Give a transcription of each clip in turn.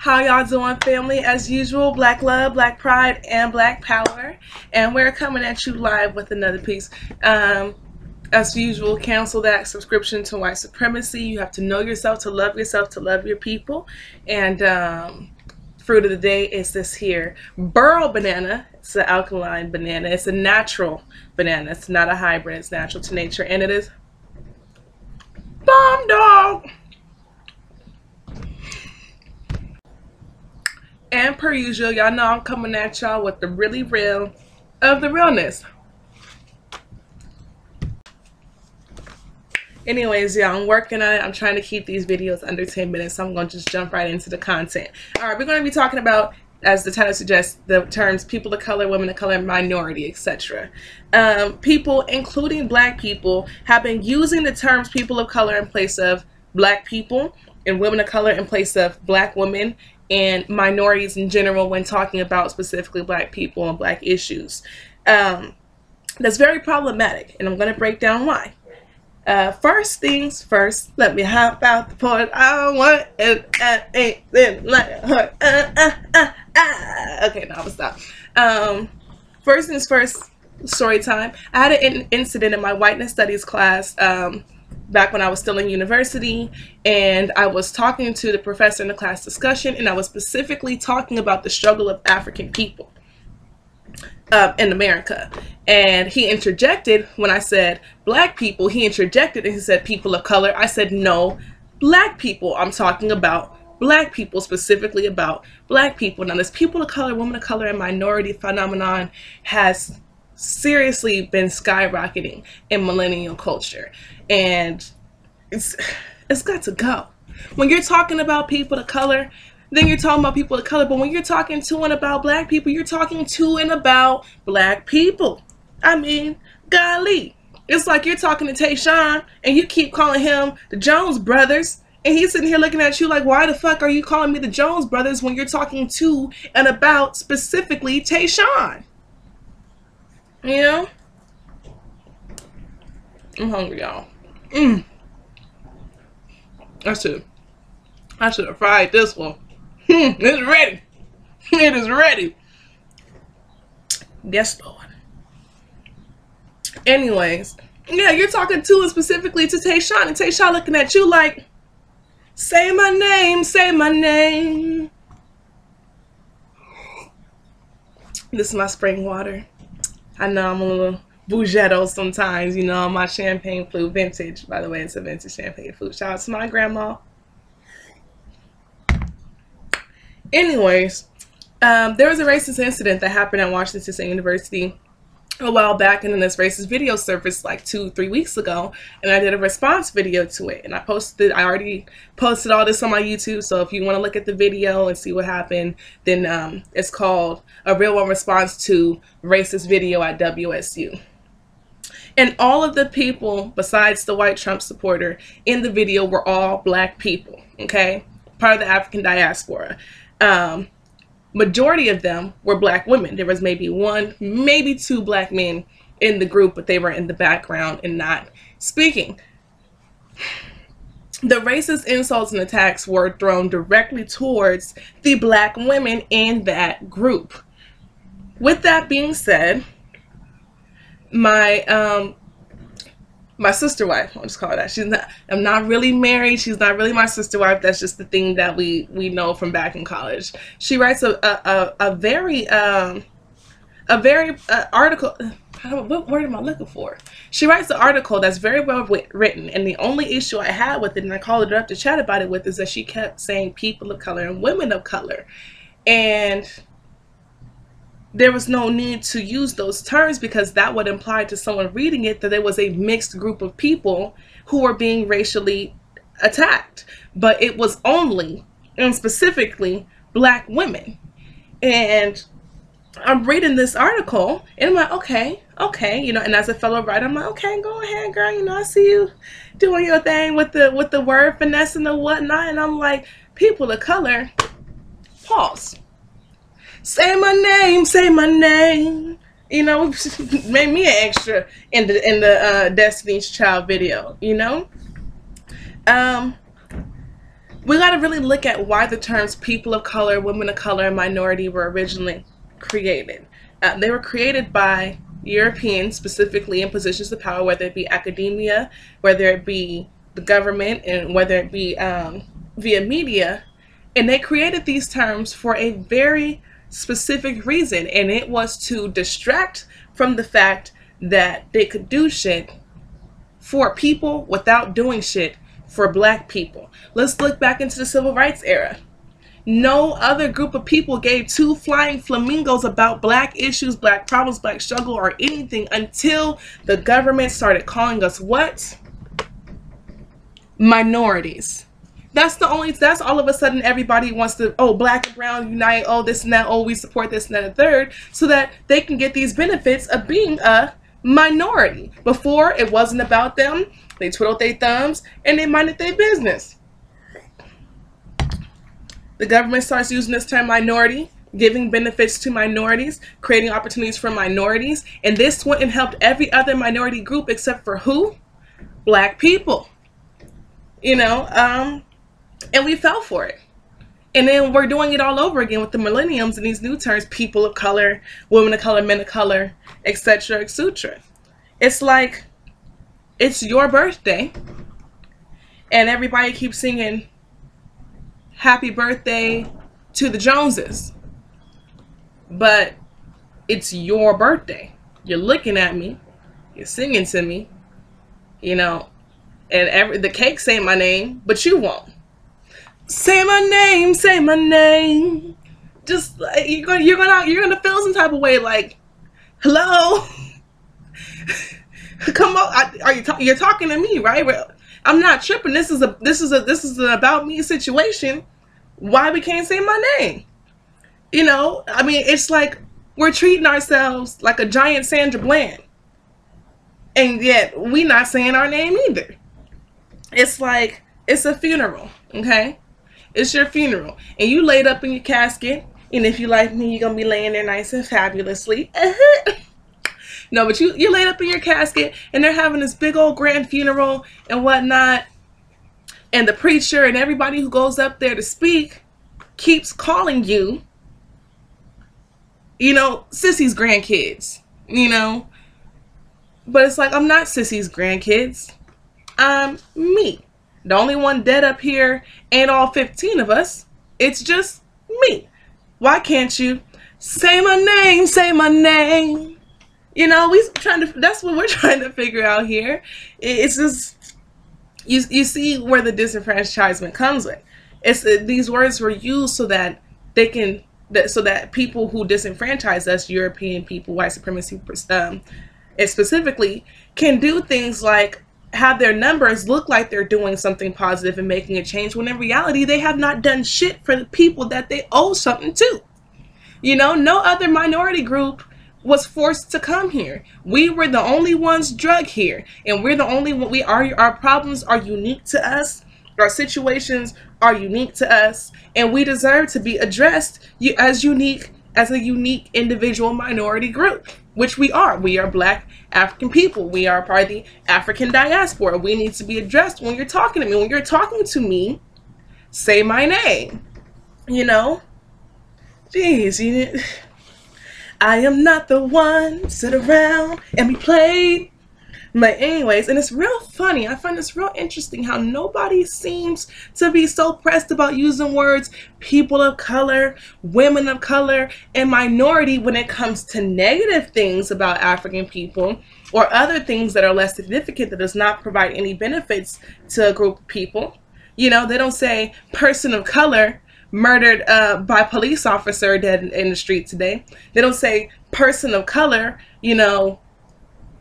How y'all doing, family? As usual, Black love, Black pride, and Black power. And we're coming at you live with another piece. As usual, cancel that subscription to white supremacy. You have to know yourself, to love your people. And fruit of the day is this here burro banana. It's an alkaline banana. It's a natural banana. It's not a hybrid. It's natural to nature. And it is bomb dog. And per usual, y'all know I'm coming at y'all with the really real of the realness. Anyways, yeah, I'm working on it. I'm trying to keep these videos under 10 minutes, so I'm going to just jump right into the content. All right, we're going to be talking about, as the title suggests, the terms people of color, women of color, minority, etc. People, including Black people, have been using the terms people of color in place of Black people and women of color in place of Black women and minorities in general when talking about specifically Black people and Black issues. That's very problematic, and I'm going to break down why. First things first, let me hop out the porch. I want it ain't like a heart. Okay, now I'm gonna stop. First things first, story time. I had an incident in my whiteness studies class back when I was still in university, and I was talking to the professor in the class discussion, and I was specifically talking about the struggle of African people in America. And he interjected when I said Black people. He interjected and he said people of color. I said no, Black people. I'm talking about Black people, specifically about Black people. Now, this people of color, women of color, and minority phenomenon has seriously been skyrocketing in millennial culture, and it's got to go. When you're talking about people of color, then you're talking about people of color. But when you're talking to and about Black people, you're talking to and about Black people. I mean, golly. It's like you're talking to Tayshawn and you keep calling him the Jones Brothers. And he's sitting here looking at you like, why the fuck are you calling me the Jones Brothers when you're talking to and about specifically Tayshawn? You know? I'm hungry, y'all. I should have fried this one. It's ready. It is ready. Yes, Lord. Anyways, yeah, you're talking to and specifically to Tayshawn, and Tayshawn looking at you like, say my name, say my name. This is my spring water. I know I'm a little bougetto sometimes, you know, my champagne flute, vintage. By the way, it's a vintage champagne flute. Shout out to my grandma. Anyways, there was a racist incident that happened at Washington State University a while back, and then this racist video surfaced like 2-3 weeks ago, and I did a response video to it, and I already posted all this on my YouTube, so if you want to look at the video and see what happened, then it's called A Real One Response to Racist Video at WSU. And all of the people besides the white Trump supporter in the video were all Black people, okay, part of the African diaspora. Majority of them were Black women. There was maybe one, maybe two Black men in the group, but they were in the background and not speaking. The racist insults and attacks were thrown directly towards the Black women in that group. With that being said, my sister wife, I'll just call her that. I'm not really married. She's not really my sister wife. That's just the thing that we know from back in college. She writes a very article. What word am I looking for? She writes an article that's very well written, and the only issue I had with it, and I called her up to chat about it with, is that she kept saying people of color and women of color, and there was no need to use those terms because that would imply to someone reading it that there was a mixed group of people who were being racially attacked. But it was only, and specifically, Black women. And I'm reading this article, and I'm like, okay, you know, and as a fellow writer, I'm like, okay, go ahead, girl, you know, I see you doing your thing with the word finesse and the whatnot, and I'm like, people of color, pause. Say my name, say my name. You know, made me an extra in the Destiny's Child video, you know? we got to really look at why the terms people of color, women of color, and minority were originally created. They were created by Europeans, specifically in positions of power, whether it be academia, whether it be the government, and whether it be via media. And they created these terms for a very specific reason, and it was to distract from the fact that they could do shit for people without doing shit for black people. Let's look back into the civil rights era. No other group of people gave two flying flamingos about black issues, black problems, black struggle, or anything until the government started calling us what? Minorities. That's all of a sudden everybody wants to, oh, black and brown unite, oh, this and that, oh, we support this and that and third, so that they can get these benefits of being a minority. Before, it wasn't about them. They twiddled their thumbs and they minded their business. The government starts using this term minority, giving benefits to minorities, creating opportunities for minorities, and this went and helped every other minority group except for who? Black people. You know, and we fell for it. And then we're doing it all over again with the millenniums and these new terms, people of color, women of color, men of color, etc., etc. It's like, it's your birthday, and everybody keeps singing happy birthday to the Joneses. But it's your birthday. You're looking at me, you're singing to me, you know, and the cake say my name, but you won't. Say my name, say my name. Just like, you're gonna feel some type of way, like, hello, come on, you're talking to me, right? Well, I'm not tripping. This is an about me situation. Why we can't say my name? You know, I mean, it's like we're treating ourselves like a giant Sandra Bland, and yet we not saying our name either. It's like, it's a funeral, okay? It's your funeral, and you laid up in your casket, and if you like me, you're gonna be laying there nice and fabulously. No, but you laid up in your casket, and they're having this big old grand funeral and whatnot, and the preacher and everybody who goes up there to speak keeps calling you, you know, Sissy's grandkids, you know? But it's like, I'm not Sissy's grandkids. I'm me. The only one dead up here ain't all 15 of us. It's just me. Why can't you say my name, say my name? You know, that's what we're trying to figure out here. It's just, you see where the disenfranchisement comes with. It's these words were used so that they can, so that people who disenfranchise us, European people, white supremacy, and specifically, can do things like have their numbers look like they're doing something positive and making a change, when in reality they have not done shit for the people that they owe something to. You know, no other minority group was forced to come here. We were the only ones drug here, and we're the only one. Our problems are unique to us. Our situations are unique to us, and we deserve to be addressed as a unique individual minority group, which we are. We are Black African people. We are part of the African diaspora. We need to be addressed. When you're talking to me, when you're talking to me, say my name. You know? Jeez, I am not the one to sit around and be played. But anyways, and it's real funny. I find this real interesting how nobody seems to be so pressed about using words people of color, women of color, and minority when it comes to negative things about African people or other things that are less significant, that does not provide any benefits to a group of people. You know, they don't say person of color murdered by police officer dead in the street today. They don't say person of color, you know,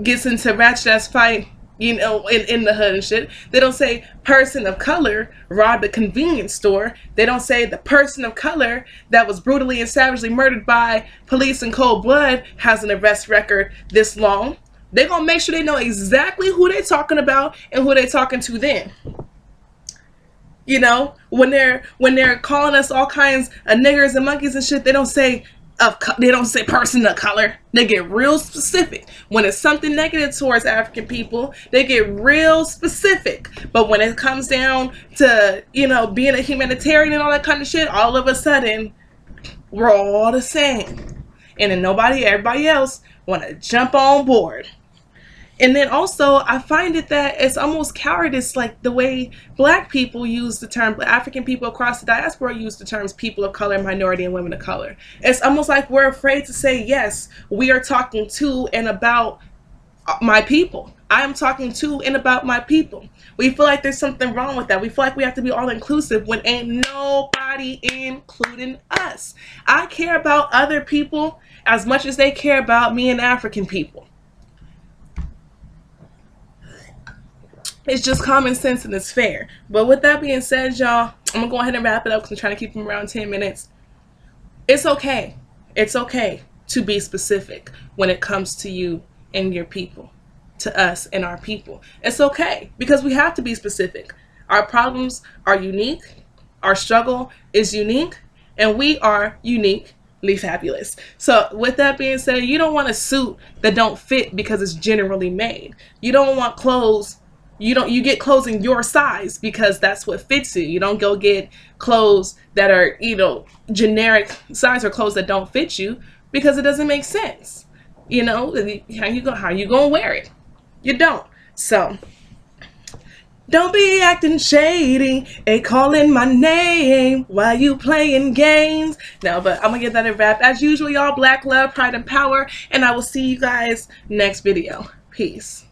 gets into ratchet ass fight, you know, in the hood and shit. They don't say person of color robbed a convenience store. They don't say the person of color that was brutally and savagely murdered by police in cold blood has an arrest record this long. They're gonna make sure they know exactly who they're talking about and who they're talking to then. You know, when they're calling us all kinds of niggers and monkeys and shit, they don't say they don't say person of color. They get real specific. When it's something negative towards African people, they get real specific. But when it comes down to, you know, being a humanitarian and all that kind of shit, all of a sudden we're all the same. And then everybody else want to jump on board. And then also, I find it that it's almost cowardice, like the way Black people use the term, African people across the diaspora use the terms people of color, minority, and women of color. It's almost like we're afraid to say, yes, we are talking to and about my people. I am talking to and about my people. We feel like there's something wrong with that. We feel like we have to be all inclusive when ain't nobody including us. I care about other people as much as they care about me and African people. It's just common sense and it's fair. But with that being said, y'all, I'm gonna go ahead and wrap it up because I'm trying to keep them around 10 minutes. It's okay. It's okay to be specific when it comes to you and your people, to us and our people. It's okay because we have to be specific. Our problems are unique. Our struggle is unique, and we are uniquely fabulous. So with that being said, you don't want a suit that don't fit because it's generally made. You don't want clothes. You get clothes in your size because that's what fits you. You don't go get clothes that are, you know, generic size or clothes that don't fit you because it doesn't make sense. You know, how you gonna wear it? You don't. So don't be acting shady and calling my name while you playing games. No, but I'm gonna get that a wrap. As usual, y'all, Black love, pride, and power, and I will see you guys next video. Peace.